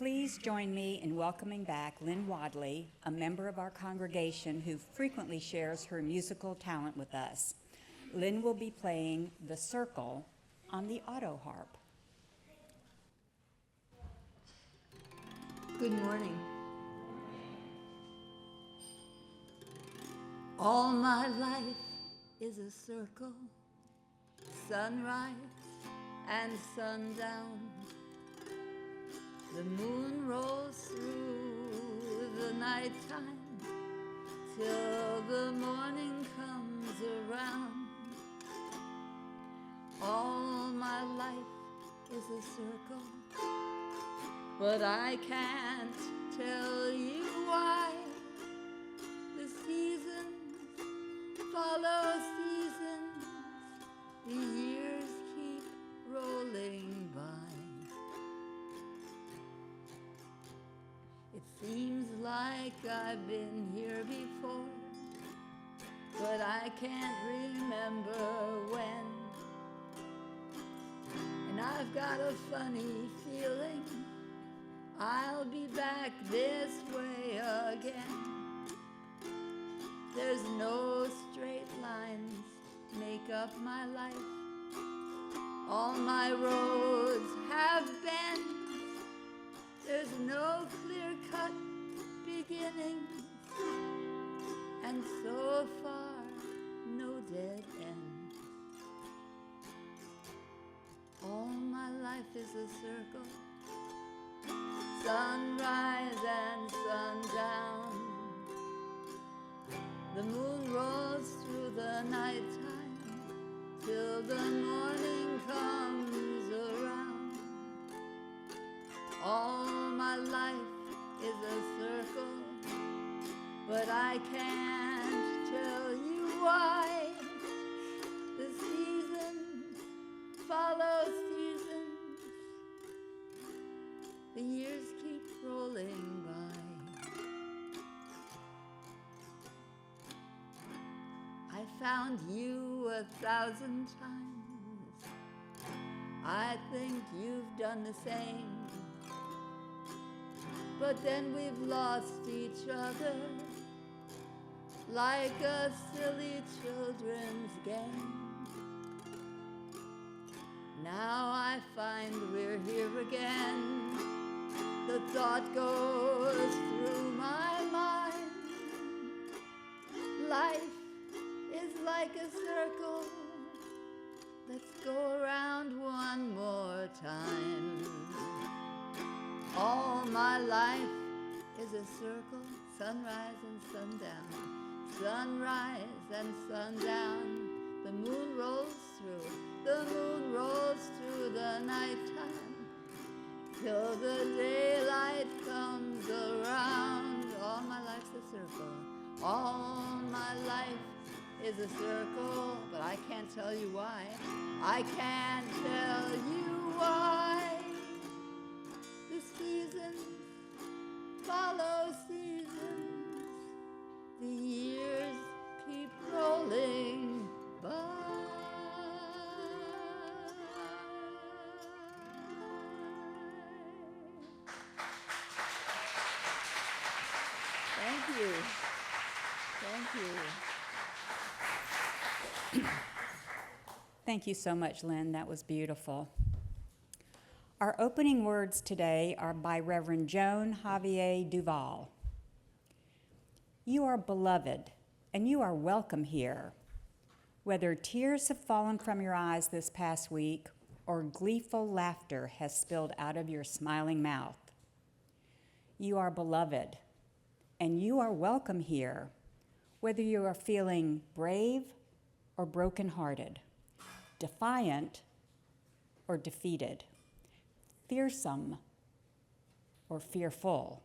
Please join me in welcoming back Lynn Wadley, a member of our congregation who frequently shares her musical talent with us. Lynn will be playing The Circle on the Autoharp. Good morning. All my life is a circle, sunrise and sundown. The moon rolls through the nighttime till the morning comes around. All my life is a circle, but I can't tell you why. The seasons follow seasons, the years keep rolling by. It seems like I've been here before, but I can't remember when. And I've got a funny feeling I'll be back this way again. There's no straight lines make up my life. All my roads have bends. There's no clear-cut beginnings, and so far, no dead ends. All my life is a circle, sunrise and sundown. The moon rolls through the nighttime till the morning comes around. All my life is a circle, but I can't tell you why. The seasons follow seasons, the years keep rolling by. I found you 1,000 times, I think you've done the same. But then we've lost each other like a silly children's game. Now I find we're here again. The thought goes through my mind. Life is like a circle. Let's go around one more time. All my life is a circle, sunrise and sundown, sunrise and sundown. The moon rolls through the nighttime, till the daylight comes around. All my life's a circle, all my life is a circle, but I can't tell you why. I can't tell you why. The seasons follow seasons, the years keep rolling by. Thank you. Thank you. Thank you so much, Lynn. That was beautiful. Our opening words today are by Reverend Joan Javier Duval. You are beloved, and you are welcome here. Whether tears have fallen from your eyes this past week or gleeful laughter has spilled out of your smiling mouth, you are beloved, and you are welcome here, whether you are feeling brave or brokenhearted, defiant or defeated, fearsome or fearful.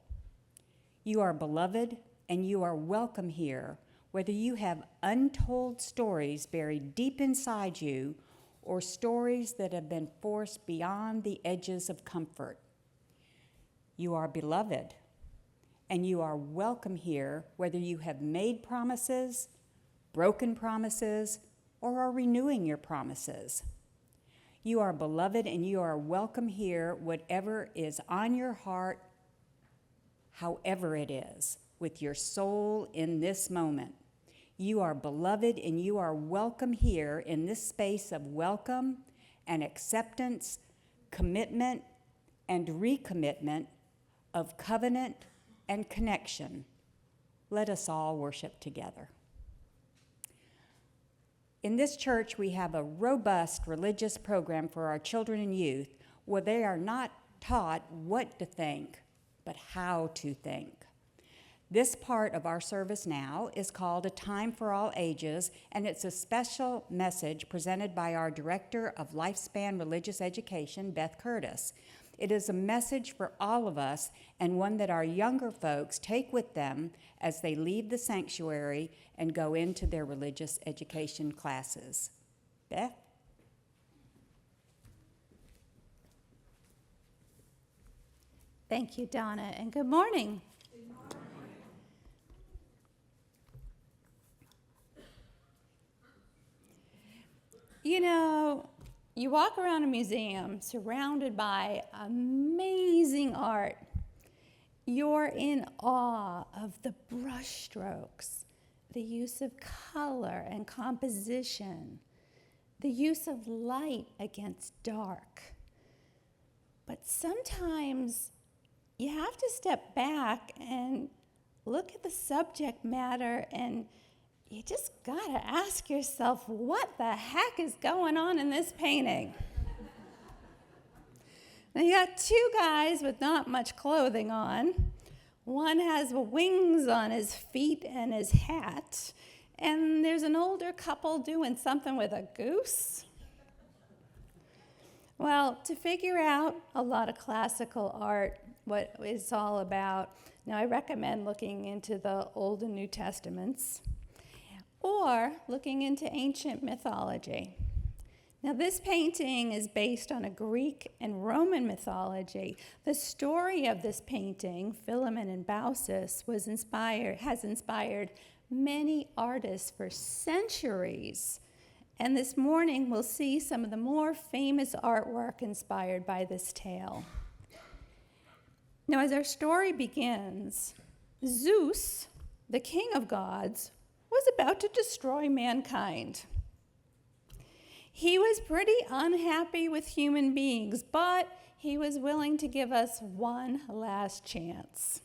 You are beloved and you are welcome here, whether you have untold stories buried deep inside you or stories that have been forced beyond the edges of comfort. You are beloved and you are welcome here, whether you have made promises, broken promises, or are renewing your promises. You are beloved and you are welcome here, whatever is on your heart however it is, with your soul in this moment. You are beloved and you are welcome here in this space of welcome and acceptance, commitment and recommitment, of covenant and connection. Let us all worship together. In this church, we have a robust religious program for our children and youth where they are not taught what to think, but how to think. This part of our service now is called A Time for All Ages, and it's a special message presented by our Director of Lifespan Religious Education, Beth Curtis. It is a message for all of us and one that our younger folks take with them as they leave the sanctuary and go into their religious education classes. Beth? Thank you, Donna, and good morning. Good morning. You know, you walk around a museum surrounded by amazing art. You're in awe of the brushstrokes, the use of color and composition, the use of light against dark. But sometimes you have to step back and look at the subject matter, and you just gotta ask yourself, what the heck is going on in this painting? Now you got two guys with not much clothing on. One has wings on his feet and his hat, and there's an older couple doing something with a goose. Well, to figure out a lot of classical art, what it's all about, now I recommend looking into the Old and New Testaments or looking into ancient mythology. Now, this painting is based on a Greek and Roman mythology. The story of this painting, Philemon and Baucis, has inspired many artists for centuries. And this morning, we'll see some of the more famous artwork inspired by this tale. Now, as our story begins, Zeus, the king of gods, was about to destroy mankind. He was pretty unhappy with human beings, but he was willing to give us one last chance.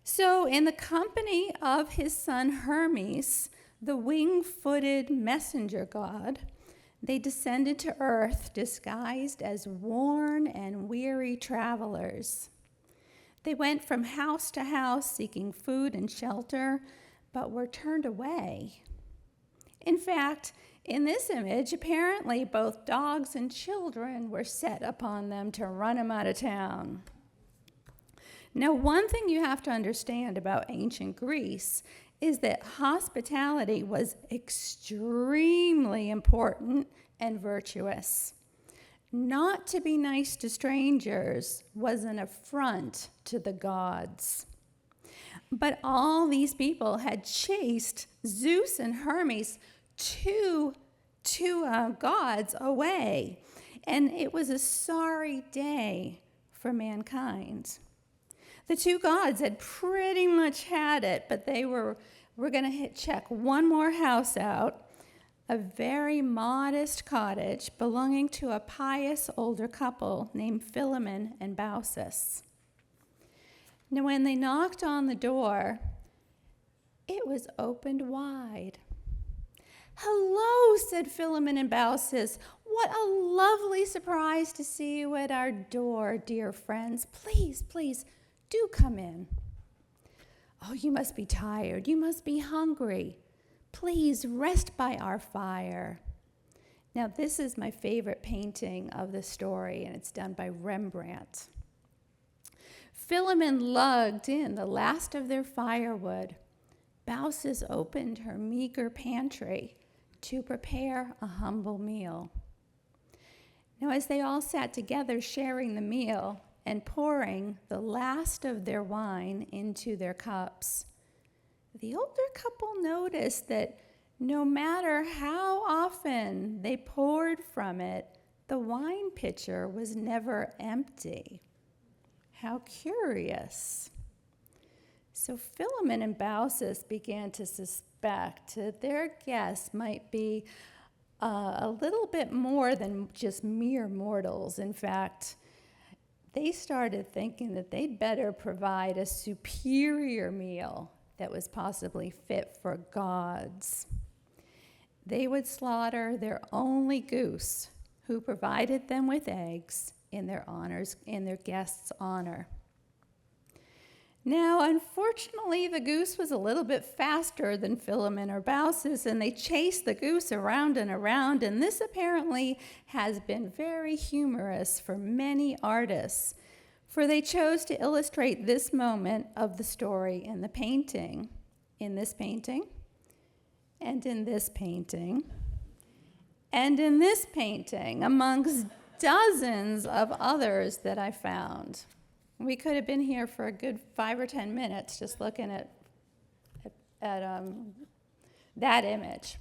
So, in the company of his son Hermes, the wing-footed messenger god, they descended to earth disguised as worn and weary travelers. They went from house to house seeking food and shelter, but were turned away. In fact, in this image, apparently both dogs and children were set upon them to run them out of town. Now, one thing you have to understand about ancient Greece is that hospitality was extremely important and virtuous. Not to be nice to strangers was an affront to the gods. But all these people had chased Zeus and Hermes, two gods away, and it was a sorry day for mankind. The two gods had pretty much had it, but they were going to check one more house out, a very modest cottage belonging to a pious older couple named Philemon and Baucis. Now, when they knocked on the door, it was opened wide. "Hello," said Philemon and Baucis. "What a lovely surprise to see you at our door, dear friends. Please, please, do come in." "Oh, you must be tired. You must be hungry. Please rest by our fire." Now, this is my favorite painting of the story, and it's done by Rembrandt. Philemon lugged in the last of their firewood. Baucis opened her meager pantry to prepare a humble meal. Now, as they all sat together sharing the meal and pouring the last of their wine into their cups, the older couple noticed that no matter how often they poured from it, the wine pitcher was never empty. How curious. So Philemon and Baucis began to suspect that their guests might be a little bit more than just mere mortals. In fact, they started thinking that they'd better provide a superior meal that was possibly fit for gods. They would slaughter their only goose, who provided them with eggs in their guest's honor. Now, unfortunately, the goose was a little bit faster than Philemon or Baucis, and they chased the goose around and around, and this apparently has been very humorous for many artists, for they chose to illustrate this moment of the story in the painting, in this painting, and in this painting, and in this painting, amongst dozens of others that I found. We could have been here for a good 5 or 10 minutes just looking at that image.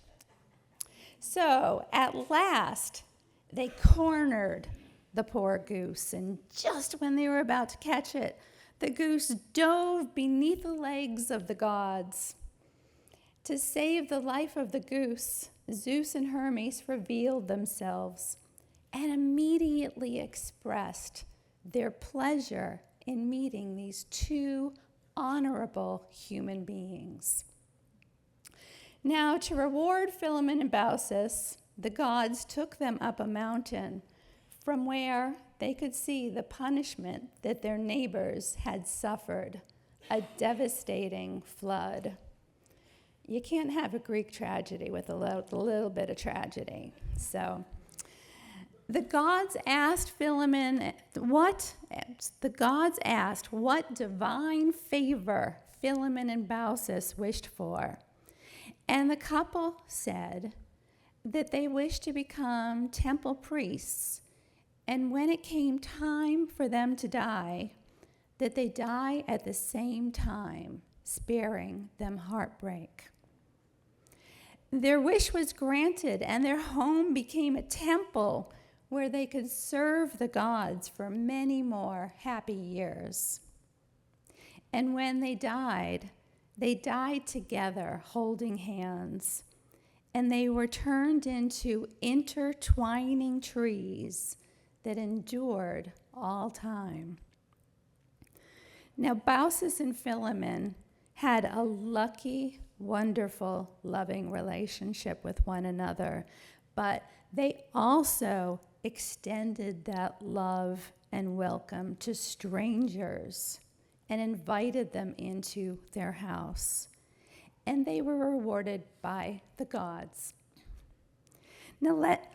So at last, they cornered the poor goose, and just when they were about to catch it, the goose dove beneath the legs of the gods. To save the life of the goose, Zeus and Hermes revealed themselves and immediately expressed their pleasure in meeting these two honorable human beings. Now, to reward Philemon and Baucis, the gods took them up a mountain from where they could see the punishment that their neighbors had suffered, a devastating flood. You can't have a Greek tragedy with a little bit of tragedy. So the gods asked Philemon what divine favor Philemon and Baucis wished for. And the couple said that they wished to become temple priests, and when it came time for them to die, that they die at the same time, sparing them heartbreak. Their wish was granted, and their home became a temple where they could serve the gods for many more happy years. And when they died together, holding hands, and they were turned into intertwining trees that endured all time. Now, Baucis and Philemon had a lucky, wonderful, loving relationship with one another, but they also extended that love and welcome to strangers and invited them into their house. And they were rewarded by the gods. Now let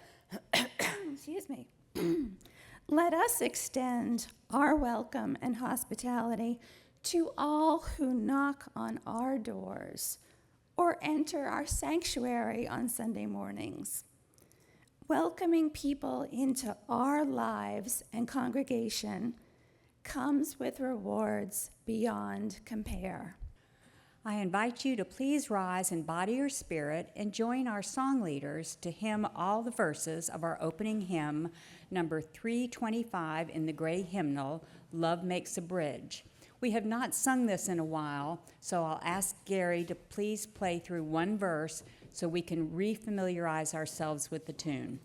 us extend our welcome and hospitality to all who knock on our doors or enter our sanctuary on Sunday mornings. Welcoming people into our lives and congregation comes with rewards beyond compare. I invite you to please rise in body or spirit and join our song leaders to hymn all the verses of our opening hymn, number 325 in the gray hymnal, Love Makes a Bridge. We have not sung this in a while, so I'll ask Gary to please play through one verse so we can refamiliarize ourselves with the tune.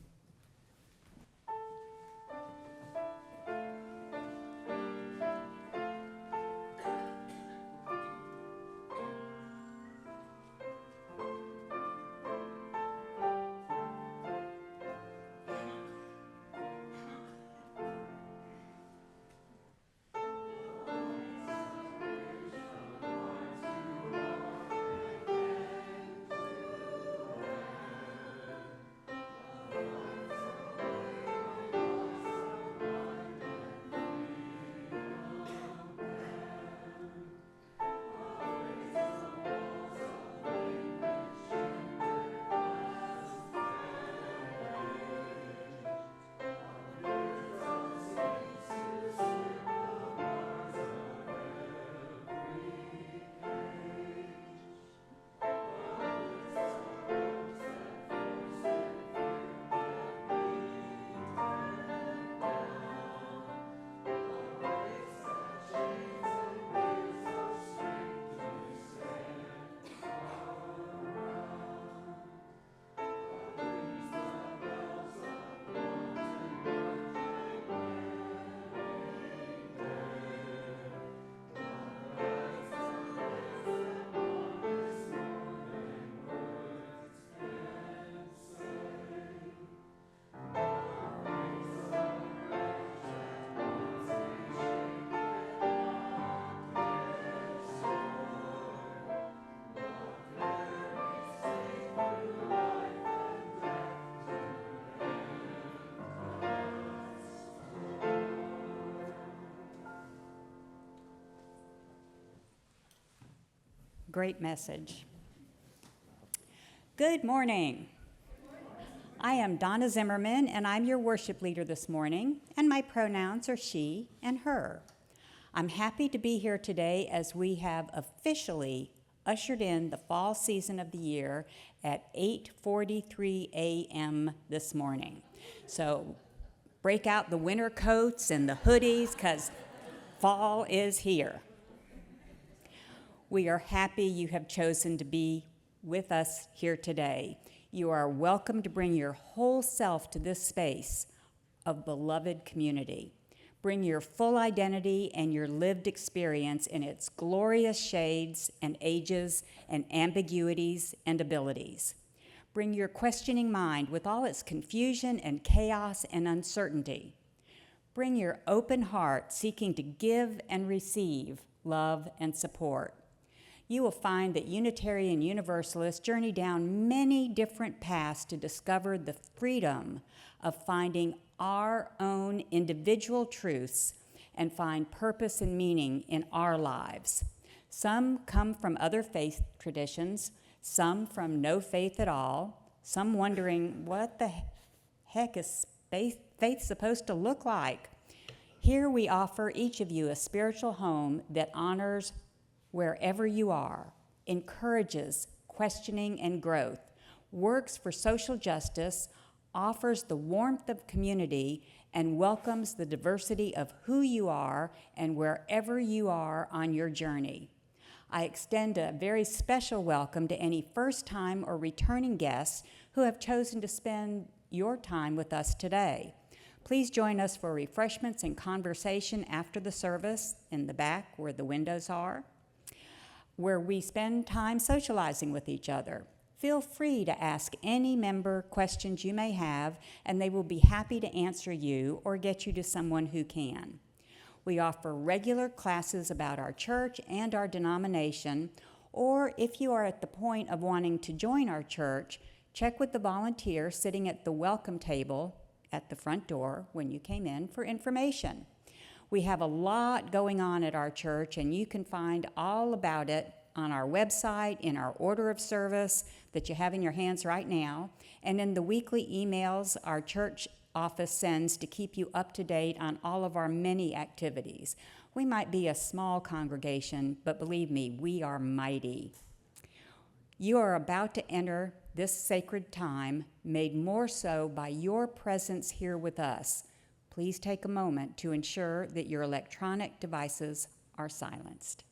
Great message. Good morning. I am Donna Zimmerman, and I'm your worship leader this morning, and my pronouns are she and her. I'm happy to be here today as we have officially ushered in the fall season of the year at 8:43 a.m. this morning. So break out the winter coats and the hoodies because fall is here. We are happy you have chosen to be with us here today. You are welcome to bring your whole self to this space of beloved community. Bring your full identity and your lived experience in its glorious shades and ages and ambiguities and abilities. Bring your questioning mind with all its confusion and chaos and uncertainty. Bring your open heart seeking to give and receive love and support. You will find that Unitarian Universalists journey down many different paths to discover the freedom of finding our own individual truths and find purpose and meaning in our lives. Some come from other faith traditions, some from no faith at all, some wondering what the heck is faith supposed to look like. Here we offer each of you a spiritual home that honors wherever you are, encourages questioning and growth, works for social justice, offers the warmth of community, and welcomes the diversity of who you are and wherever you are on your journey. I extend a very special welcome to any first-time or returning guests who have chosen to spend your time with us today. Please join us for refreshments and conversation after the service in the back where the windows are, where we spend time socializing with each other. Feel free to ask any member questions you may have, and they will be happy to answer you or get you to someone who can. We offer regular classes about our church and our denomination, or if you are at the point of wanting to join our church, check with the volunteer sitting at the welcome table at the front door when you came in for information. We have a lot going on at our church, and you can find all about it on our website, in our order of service that you have in your hands right now, and in the weekly emails our church office sends to keep you up to date on all of our many activities. We might be a small congregation, but believe me, we are mighty. You are about to enter this sacred time, made more so by your presence here with us. Please take a moment to ensure that your electronic devices are silenced.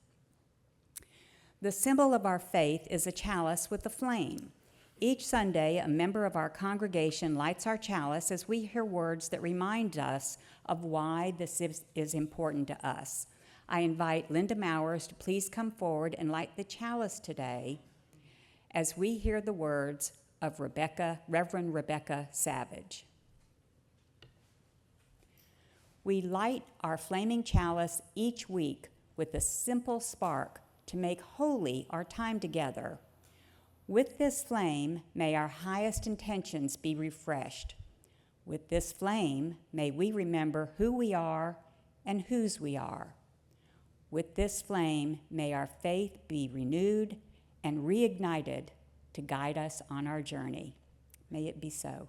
The symbol of our faith is a chalice with a flame. Each Sunday, a member of our congregation lights our chalice as we hear words that remind us of why this is important to us. I invite Linda Mowers to please come forward and light the chalice today as we hear the words of Reverend Rebecca Savage. We light our flaming chalice each week with a simple spark to make holy our time together. With this flame, may our highest intentions be refreshed. With this flame, may we remember who we are and whose we are. With this flame, may our faith be renewed and reignited to guide us on our journey. May it be so.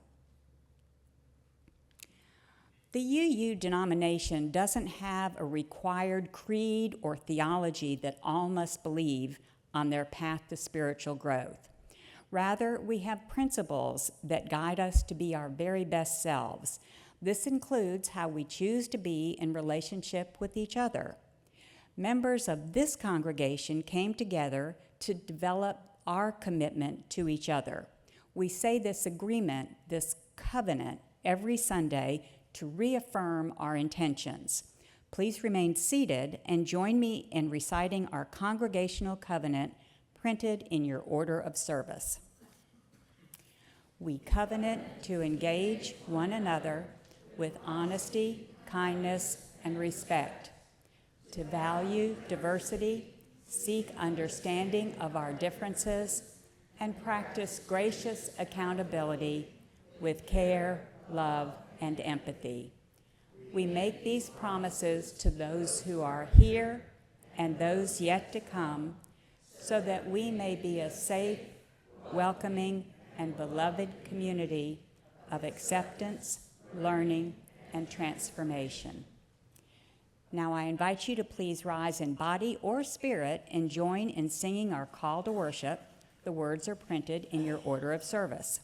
The UU denomination doesn't have a required creed or theology that all must believe on their path to spiritual growth. Rather, we have principles that guide us to be our very best selves. This includes how we choose to be in relationship with each other. Members of this congregation came together to develop our commitment to each other. We say this agreement, this covenant, every Sunday to reaffirm our intentions. Please remain seated and join me in reciting our congregational covenant printed in your order of service. We covenant to engage one another with honesty, kindness, and respect, to value diversity, seek understanding of our differences, and practice gracious accountability with care, love, and empathy. We make these promises to those who are here and those yet to come, so that we may be a safe, welcoming, and beloved community of acceptance, learning, and transformation. Now I invite you to please rise in body or spirit and join in singing our call to worship. The words are printed in your order of service.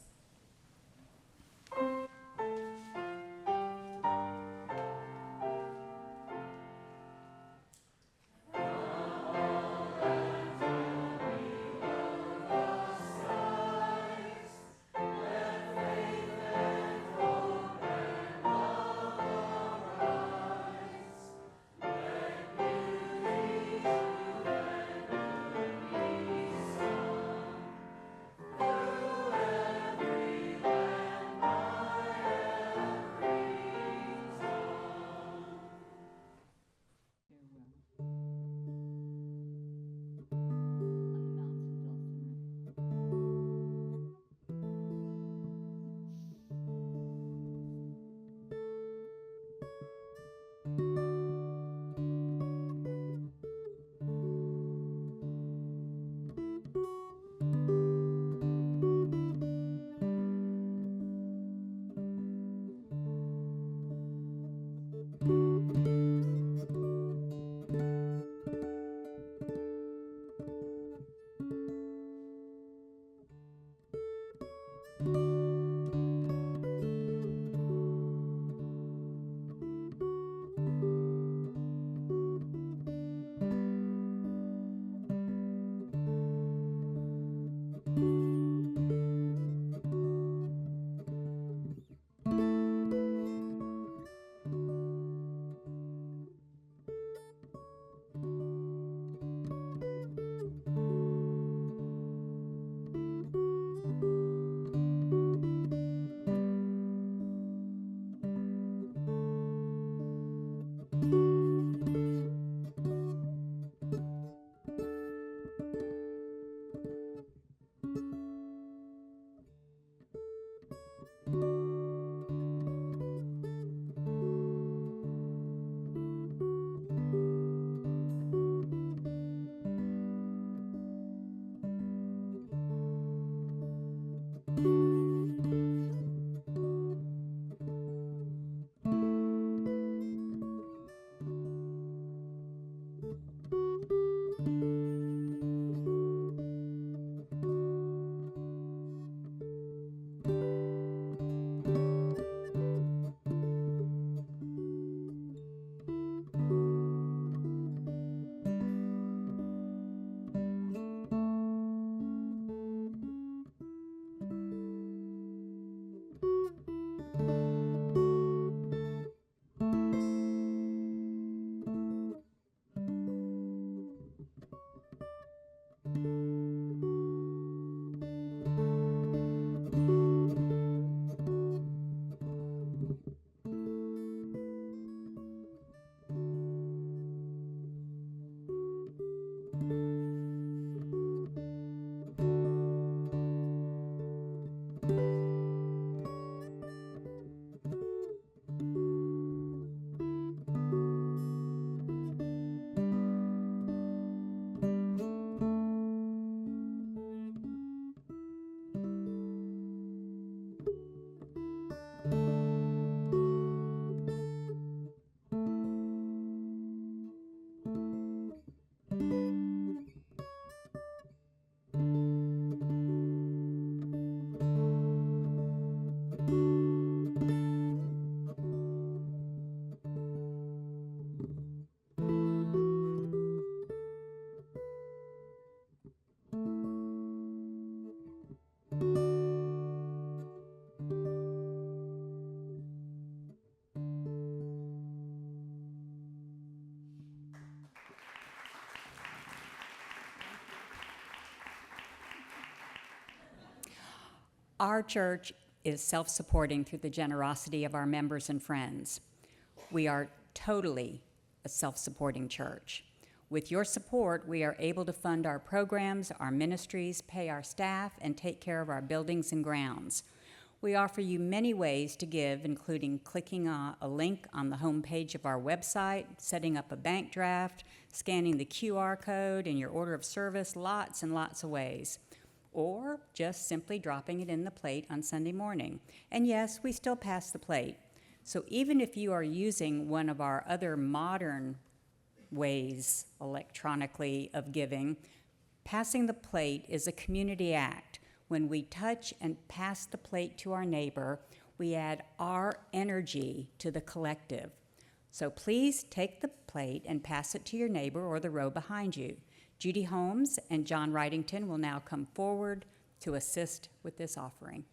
Our church is self-supporting through the generosity of our members and friends. We are totally a self-supporting church. With your support, we are able to fund our programs, our ministries, pay our staff, and take care of our buildings and grounds. We offer you many ways to give, including clicking on a link on the homepage of our website, setting up a bank draft, scanning the QR code in your order of service, lots and lots of ways, or just simply dropping it in the plate on Sunday morning. And yes, we still pass the plate. So even if you are using one of our other modern ways electronically of giving, passing the plate is a community act. When we touch and pass the plate to our neighbor, we add our energy to the collective. So please take the plate and pass it to your neighbor or the row behind you. Judy Holmes and John Wrightington will now come forward to assist with this offering.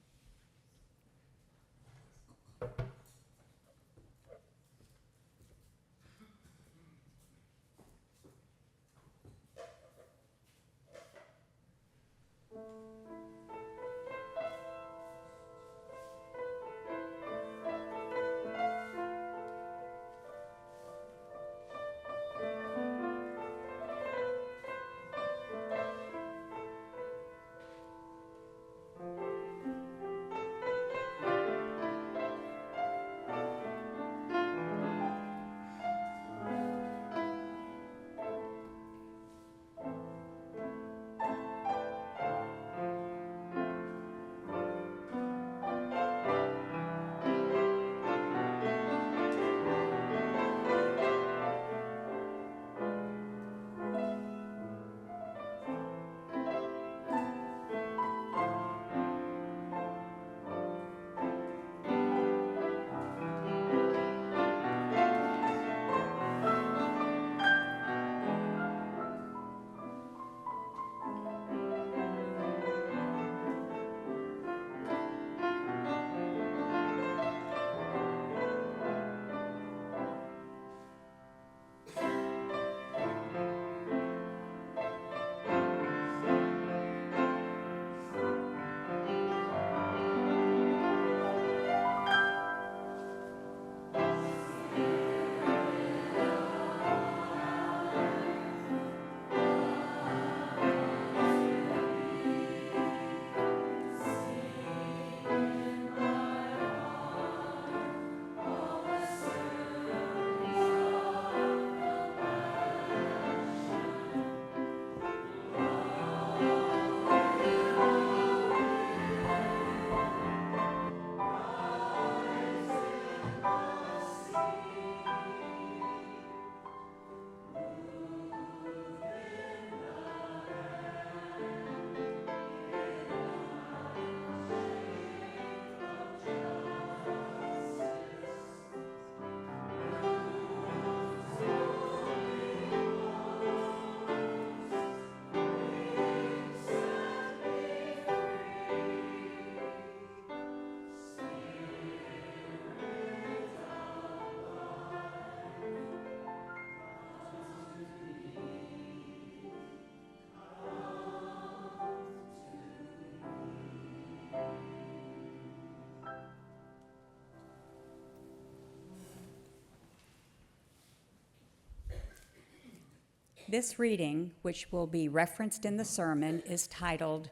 This reading, which will be referenced in the sermon, is titled,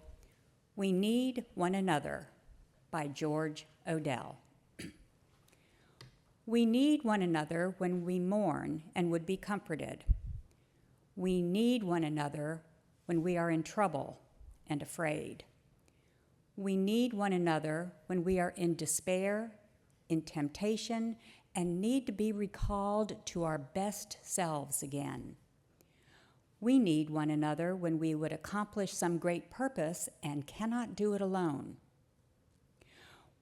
"We Need One Another" by George Odell. We need one another when we mourn and would be comforted. We need one another when we are in trouble and afraid. We need one another when we are in despair, in temptation, and need to be recalled to our best selves again. We need one another when we would accomplish some great purpose and cannot do it alone.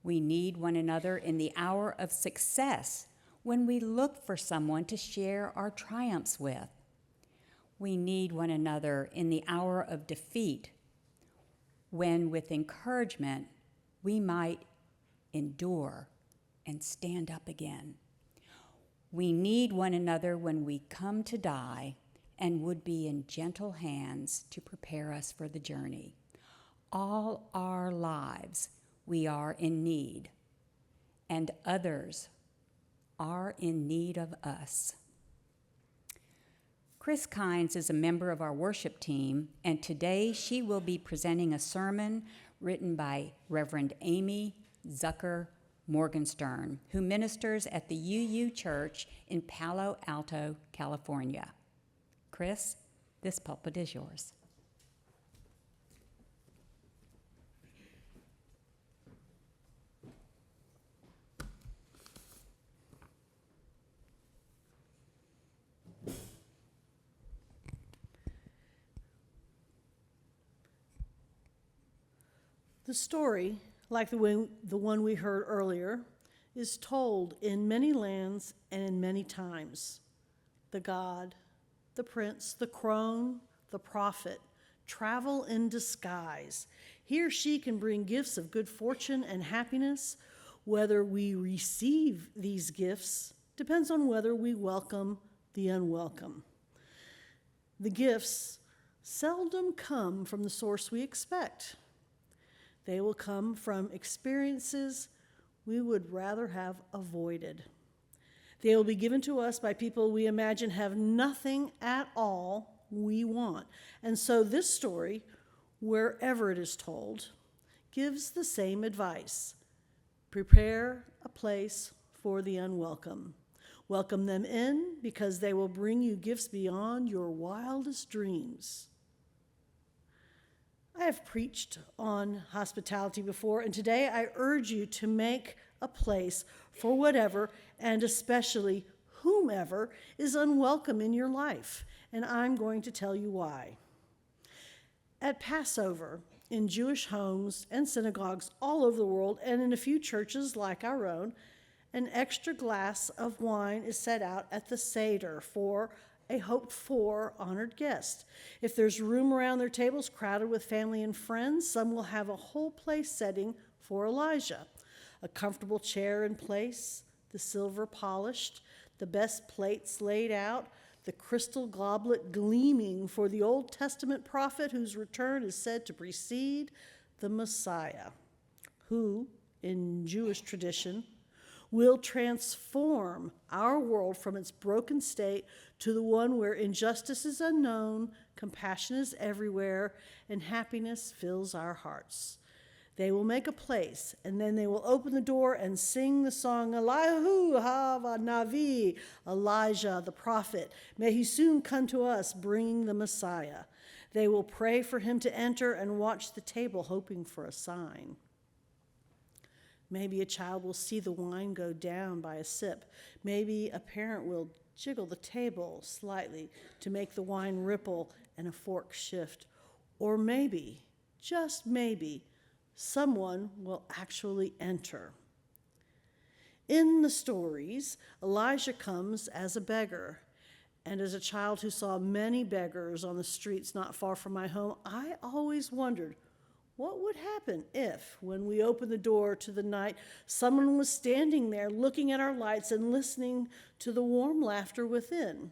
We need one another in the hour of success when we look for someone to share our triumphs with. We need one another in the hour of defeat when, with encouragement, we might endure and stand up again. We need one another when we come to die and would be in gentle hands to prepare us for the journey. All our lives we are in need, and others are in need of us. Kris Kines is a member of our worship team, and today she will be presenting a sermon written by Reverend Amy Zucker Morgenstern, who ministers at the UU Church in Palo Alto, California. Kris, this pulpit is yours. The story, like the one we heard earlier, is told in many lands and in many times. The god, the prince, the crone, the prophet travel in disguise. He or she can bring gifts of good fortune and happiness. Whether we receive these gifts depends on whether we welcome the unwelcome. The gifts seldom come from the source we expect. They will come from experiences we would rather have avoided. They will be given to us by people we imagine have nothing at all we want. And so this story, wherever it is told, gives the same advice. Prepare a place for the unwelcome. Welcome them in because they will bring you gifts beyond your wildest dreams. I have preached on hospitality before, and today I urge you to make a place for whatever, and especially whomever, is unwelcome in your life, and I'm going to tell you why. At Passover, in Jewish homes and synagogues all over the world, and in a few churches like our own, an extra glass of wine is set out at the Seder for a hoped-for honored guest. If there's room around their tables crowded with family and friends, some will have a whole place setting for Elijah. A comfortable chair in place, the silver polished, the best plates laid out, the crystal goblet gleaming for the Old Testament prophet whose return is said to precede the Messiah, who, in Jewish tradition, will transform our world from its broken state to the one where injustice is unknown, compassion is everywhere, and happiness fills our hearts. They will make a place, and then they will open the door and sing the song, Elihu hava Navi, Elijah the prophet. May he soon come to us, bringing the Messiah. They will pray for him to enter and watch the table, hoping for a sign. Maybe a child will see the wine go down by a sip. Maybe a parent will jiggle the table slightly to make the wine ripple and a fork shift. Or maybe, just maybe, someone will actually enter. In the stories, Elijah comes as a beggar. And as a child who saw many beggars on the streets not far from my home, I always wondered, what would happen if, when we opened the door to the night, someone was standing there looking at our lights and listening to the warm laughter within?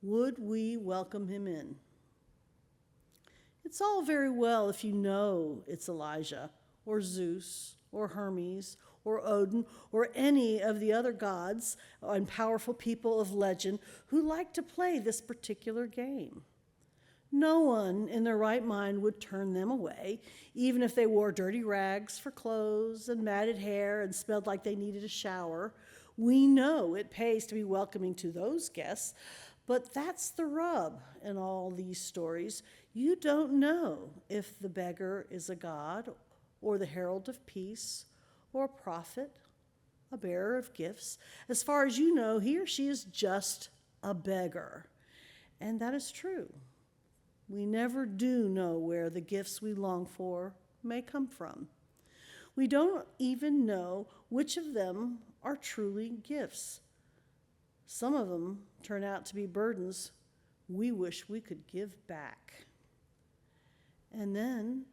Would we welcome him in? It's all very well if you know it's Elijah, or Zeus, or Hermes, or Odin, or any of the other gods and powerful people of legend who like to play this particular game. No one in their right mind would turn them away, even if they wore dirty rags for clothes and matted hair and smelled like they needed a shower. We know it pays to be welcoming to those guests, but that's the rub in all these stories. You don't know if the beggar is a god or the herald of peace or a prophet, a bearer of gifts. As far as you know, he or she is just a beggar. And that is true. We never do know where the gifts we long for may come from. We don't even know which of them are truly gifts. Some of them turn out to be burdens we wish we could give back. And then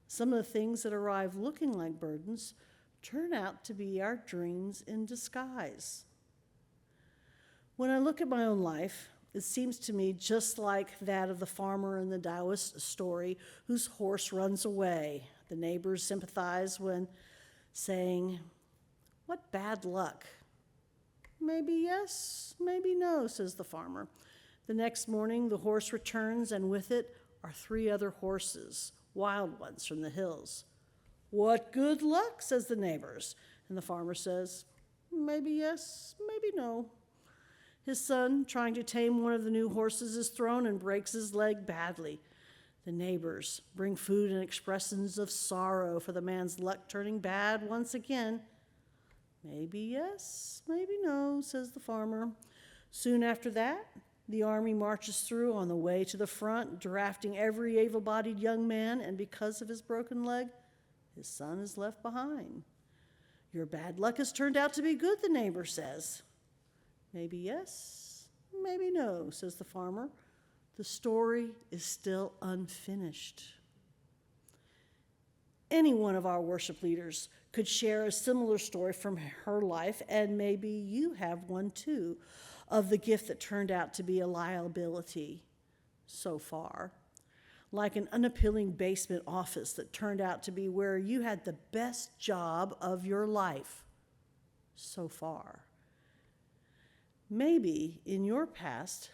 some of the things that arrive looking like burdens turn out to be our dreams in disguise. When I look at my own life, it seems to me just like that of the farmer in the Taoist story whose horse runs away. The neighbors sympathize when saying, "What bad luck." "Maybe yes, maybe no," says the farmer. The next morning, the horse returns, and with it are 3 other horses, wild ones from the hills. "What good luck," says the neighbors. And the farmer says, "Maybe yes, maybe no." His son, trying to tame one of the new horses, is thrown and breaks his leg badly. The neighbors bring food and expressions of sorrow for the man's luck turning bad once again. "Maybe yes, maybe no," says the farmer. Soon after that, the army marches through on the way to the front, drafting every able-bodied young man, and because of his broken leg, his son is left behind. "Your bad luck has turned out to be good," the neighbor says. "Maybe yes, maybe no," says the farmer. The story is still unfinished. Any one of our worship leaders could share a similar story from her life, and maybe you have one too, of the gift that turned out to be a liability so far. Like an unappealing basement office that turned out to be where you had the best job of your life so far. Maybe in your past,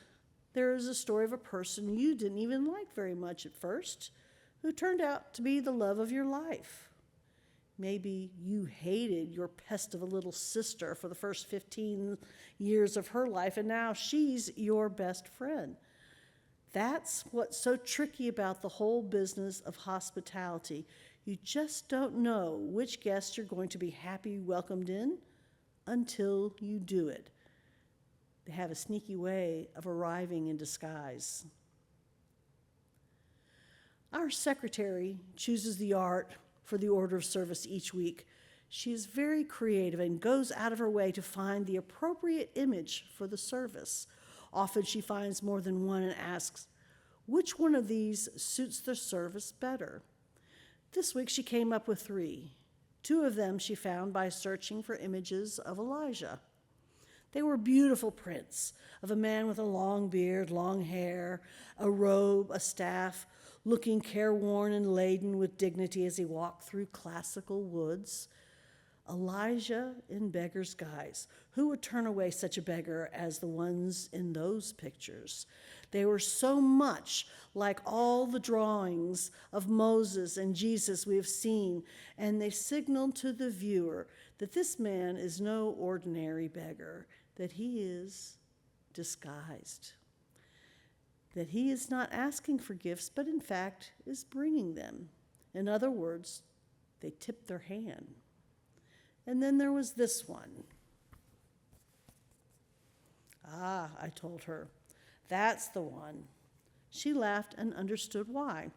there is a story of a person you didn't even like very much at first, who turned out to be the love of your life. Maybe you hated your pest of a little sister for the first 15 years of her life, and now she's your best friend. That's what's so tricky about the whole business of hospitality. You just don't know which guests you're going to be happy welcomed in until you do it. They have a sneaky way of arriving in disguise. Our secretary chooses the art for the order of service each week. She is very creative and goes out of her way to find the appropriate image for the service. Often she finds more than one and asks, which one of these suits the service better? This week she came up with 3. 2 of them she found by searching for images of Elijah. They were beautiful prints of a man with a long beard, long hair, a robe, a staff, looking careworn and laden with dignity as he walked through classical woods. Elijah in beggar's guise. Who would turn away such a beggar as the ones in those pictures? They were so much like all the drawings of Moses and Jesus we have seen, and they signaled to the viewer that this man is no ordinary beggar, that he is disguised, that he is not asking for gifts, but in fact is bringing them. In other words, they tipped their hand. And then there was this one. "Ah," I told her, "that's the one." She laughed and understood why.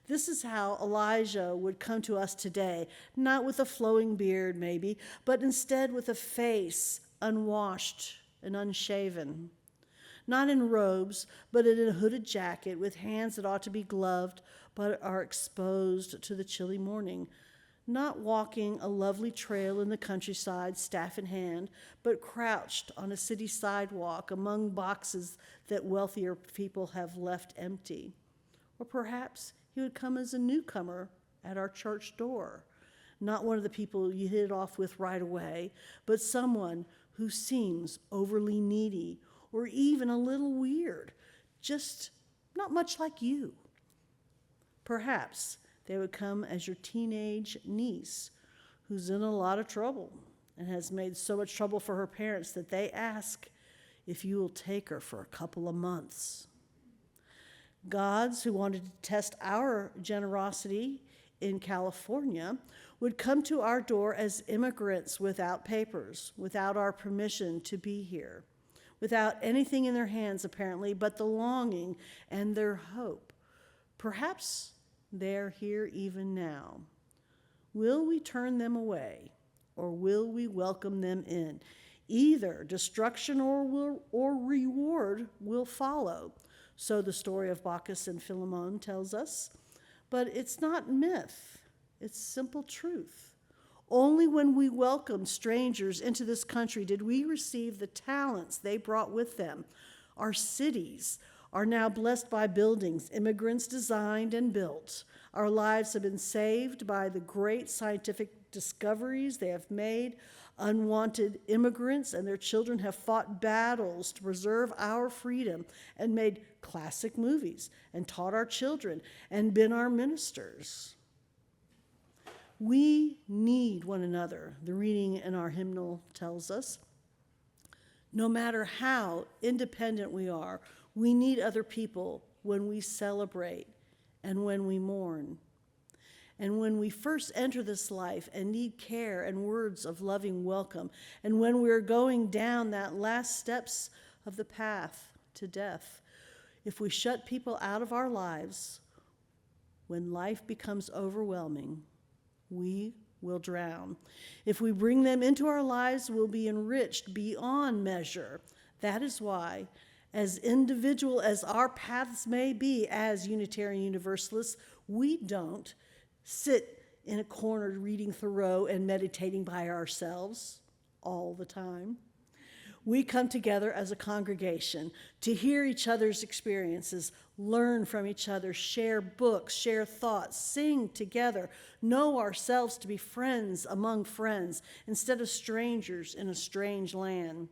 This is how Elijah would come to us today, not with a flowing beard maybe, but instead with a face unwashed and unshaven. Not in robes, but in a hooded jacket with hands that ought to be gloved but are exposed to the chilly morning. Not walking a lovely trail in the countryside, staff in hand, but crouched on a city sidewalk among boxes that wealthier people have left empty. Or perhaps he would come as a newcomer at our church door. Not one of the people you hit it off with right away, but someone who seems overly needy or even a little weird, just not much like you. Perhaps they would come as your teenage niece who's in a lot of trouble and has made so much trouble for her parents that they ask if you will take her for a couple of months. Gods who wanted to test our generosity in California would come to our door as immigrants without papers, without our permission to be here, without anything in their hands apparently but the longing and their hope. Perhaps they're here even now. Will we turn them away, or will we welcome them in? Either destruction or reward will follow. So the story of Bacchus and Philemon tells us. But it's not myth, it's simple truth. Only when we welcomed strangers into this country did we receive the talents they brought with them. Our cities are now blessed by buildings immigrants designed and built. Our lives have been saved by the great scientific discoveries they have made. Unwanted immigrants and their children have fought battles to preserve our freedom and made classic movies and taught our children and been our ministers. We need one another, the reading in our hymnal tells us. No matter how independent we are, we need other people when we celebrate and when we mourn. And when we first enter this life and need care and words of loving welcome, and when we're going down that last steps of the path to death, if we shut people out of our lives, when life becomes overwhelming, we will drown. If we bring them into our lives, we'll be enriched beyond measure. That is why, as individual as our paths may be as Unitarian Universalists, we don't sit in a corner reading Thoreau and meditating by ourselves all the time. We come together as a congregation to hear each other's experiences, learn from each other, share books, share thoughts, sing together, know ourselves to be friends among friends instead of strangers in a strange land.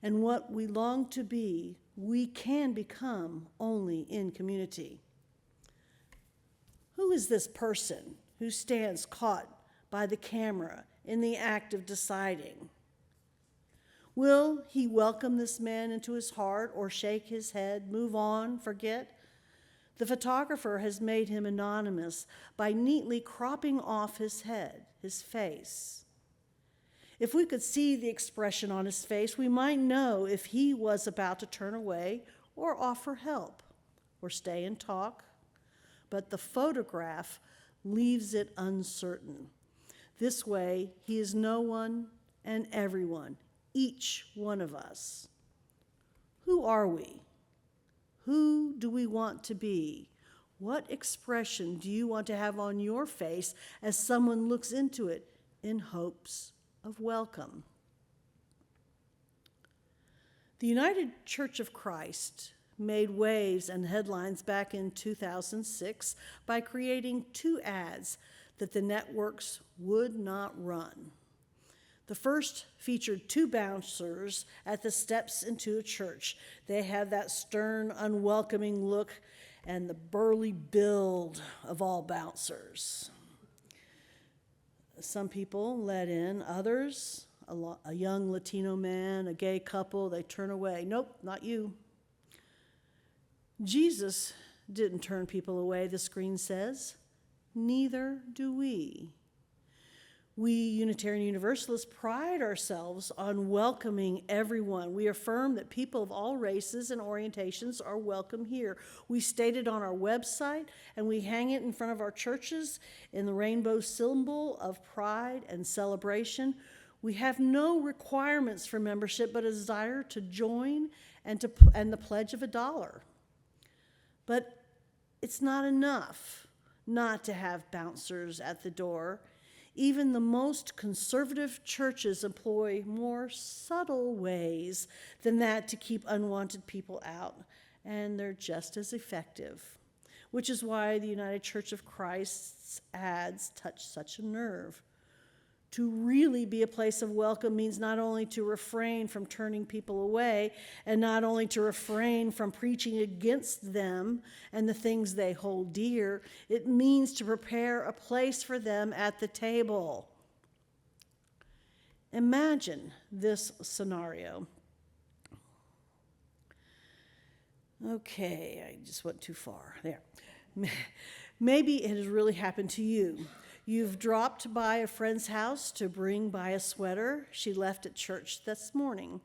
And what we long to be, we can become only in community. Who is this person who stands caught by the camera in the act of deciding? Will he welcome this man into his heart or shake his head, move on, forget? The photographer has made him anonymous by neatly cropping off his head, his face. If we could see the expression on his face, we might know if he was about to turn away or offer help or stay and talk. But the photograph leaves it uncertain. This way, he is no one and everyone, each one of us. Who are we? Who do we want to be? What expression do you want to have on your face as someone looks into it in hopes of welcome? The United Church of Christ made waves and headlines back in 2006 by creating 2 ads that the networks would not run. The first featured 2 bouncers at the steps into a church. They had that stern, unwelcoming look and the burly build of all bouncers. Some people let in, others, a young Latino man, a gay couple, they turn away. Nope, not you. Jesus didn't turn people away, the screen says. Neither do we. We Unitarian Universalists pride ourselves on welcoming everyone. We affirm that people of all races and orientations are welcome here. We state it on our website, and we hang it in front of our churches in the rainbow symbol of pride and celebration. We have no requirements for membership but a desire to join and the pledge of $1. But it's not enough not to have bouncers at the door. Even the most conservative churches employ more subtle ways than that to keep unwanted people out, and they're just as effective, which is why the United Church of Christ's ads touch such a nerve. To really be a place of welcome means not only to refrain from turning people away and not only to refrain from preaching against them and the things they hold dear, it means to prepare a place for them at the table. Imagine this scenario. Okay, I just went too far. There. Maybe it has really happened to you. You've dropped by a friend's house to bring by a sweater she left at church this morning.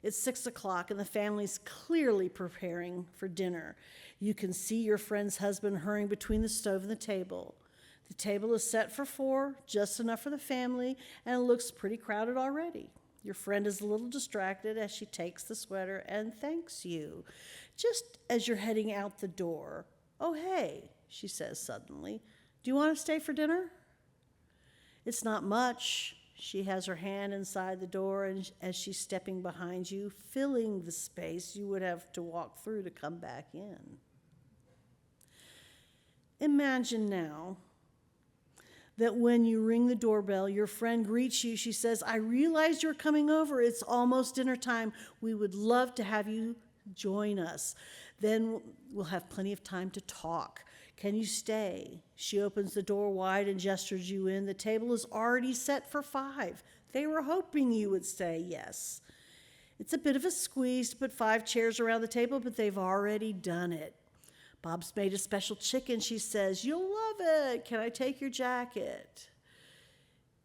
It's 6 o'clock and the family's clearly preparing for dinner. You can see your friend's husband hurrying between the stove and the table. The table is set for 4, just enough for the family, and it looks pretty crowded already. Your friend is a little distracted as she takes the sweater and thanks you. Just as you're heading out the door, "Oh, hey," she says suddenly. "Do you want to stay for dinner?" It's not much. She has her hand inside the door and as she's stepping behind you, filling the space you would have to walk through to come back in. Imagine now that when you ring the doorbell, your friend greets you. She says, "I realized you're coming over. It's almost dinner time. We would love to have you join us. Then we'll have plenty of time to talk. Can you stay? She opens the door wide and gestures you in. The table is already set for 5. They were hoping you would say yes. It's a bit of a squeeze to put 5 chairs around the table, but they've already done it. Bob's made a special chicken, she says. You'll love it. Can I take your jacket?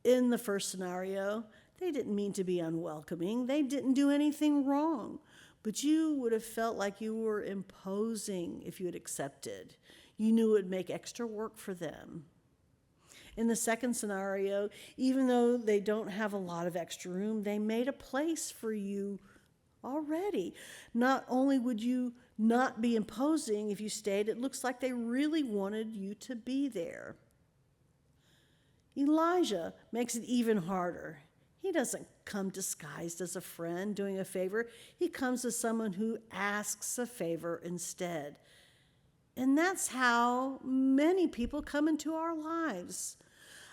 In the first scenario, they didn't mean to be unwelcoming. They didn't do anything wrong. But you would have felt like you were imposing if you had accepted. You knew it would make extra work for them. In the second scenario, even though they don't have a lot of extra room, they made a place for you already. Not only would you not be imposing if you stayed, it looks like they really wanted you to be there. Elijah makes it even harder. He doesn't come disguised as a friend doing a favor. He comes as someone who asks a favor instead. And that's how many people come into our lives.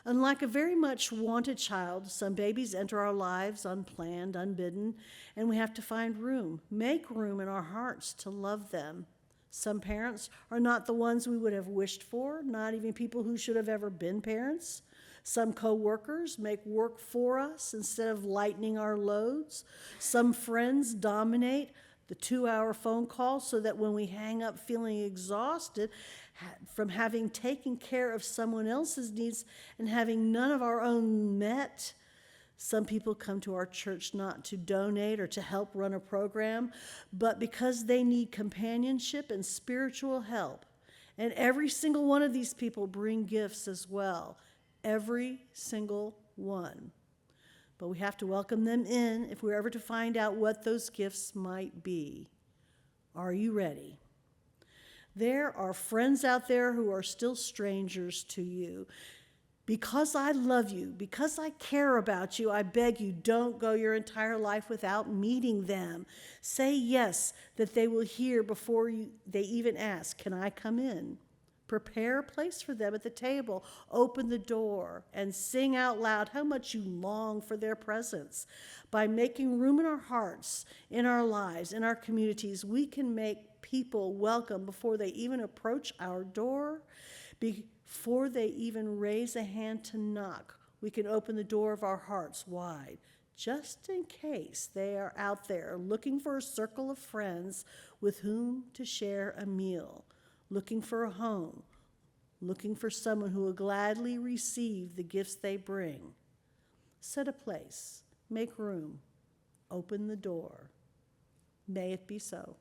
Unlike a very much wanted child, some babies enter our lives unplanned, unbidden, and we have to find room, make room in our hearts to love them. Some parents are not the ones we would have wished for, not even people who should have ever been parents. Some co-workers make work for us instead of lightening our loads. Some friends dominate the 2-hour phone call so that when we hang up feeling exhausted from having taken care of someone else's needs and having none of our own met. Some people come to our church not to donate or to help run a program, but because they need companionship and spiritual help. And every single one of these people bring gifts as well. Every single one. But we have to welcome them in if we're ever to find out what those gifts might be. Are you ready? There are friends out there who are still strangers to you. Because I love you, because I care about you, I beg you, don't go your entire life without meeting them. Say yes, that they will hear before they even ask, can I come in? Prepare a place for them at the table. Open the door and sing out loud how much you long for their presence. By making room in our hearts, in our lives, in our communities, we can make people welcome before they even approach our door, before they even raise a hand to knock. We can open the door of our hearts wide, just in case they are out there looking for a circle of friends with whom to share a meal. Looking for a home, looking for someone who will gladly receive the gifts they bring. Set a place, make room, open the door. May it be so.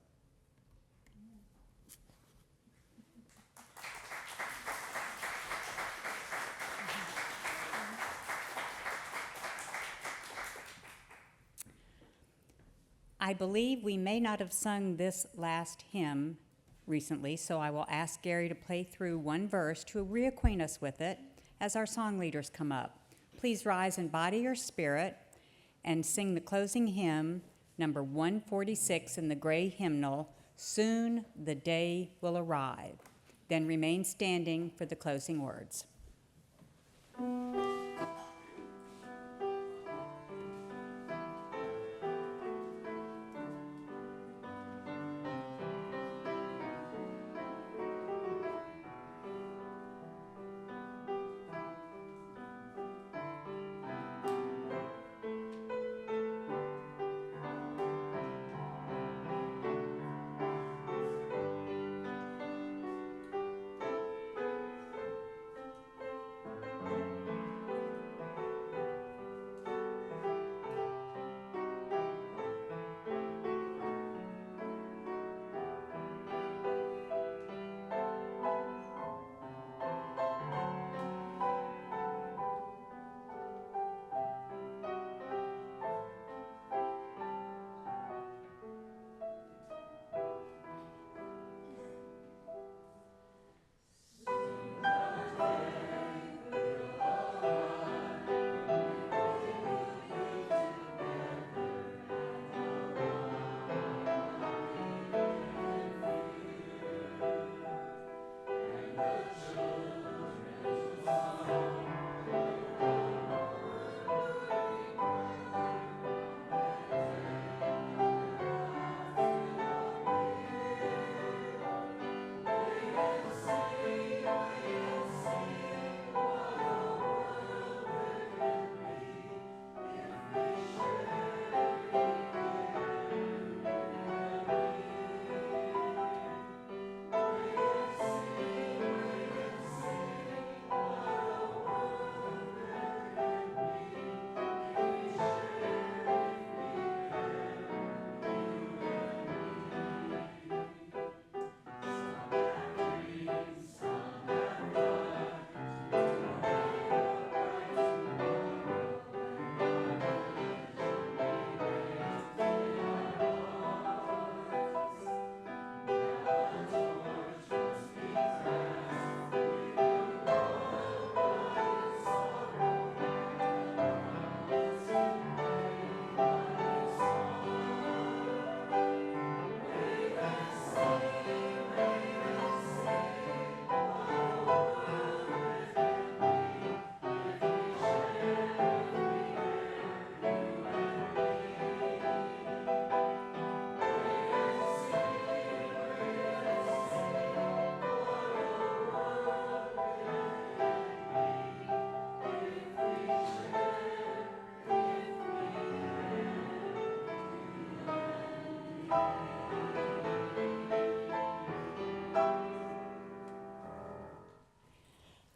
I believe we may not have sung this last hymn recently, so I will ask Gary to play through one verse to reacquaint us with it as our song leaders come up. Please rise in body or spirit and sing the closing hymn, number 146 in the gray hymnal, Soon the Day Will Arrive. Then remain standing for the closing words.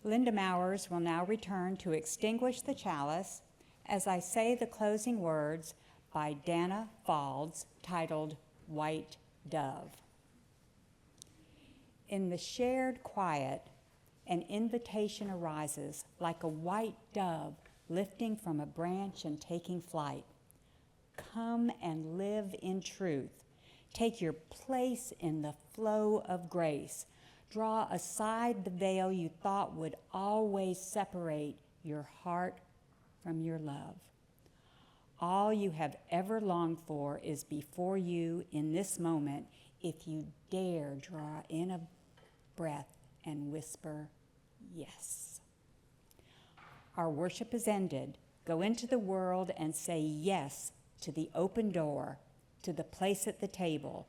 Linda Mowers will now return to extinguish the chalice as I say the closing words by Dana Falds titled White Dove. In the shared quiet, an invitation arises like a white dove lifting from a branch and taking flight. Come and live in truth. Take your place in the flow of grace. Draw aside the veil you thought would always separate your heart from your love. All you have ever longed for is before you in this moment if you dare draw in a breath and whisper, yes. Our worship is ended. Go into the world and say yes to the open door, to the place at the table,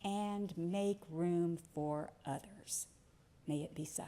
and make room for others. May it be so.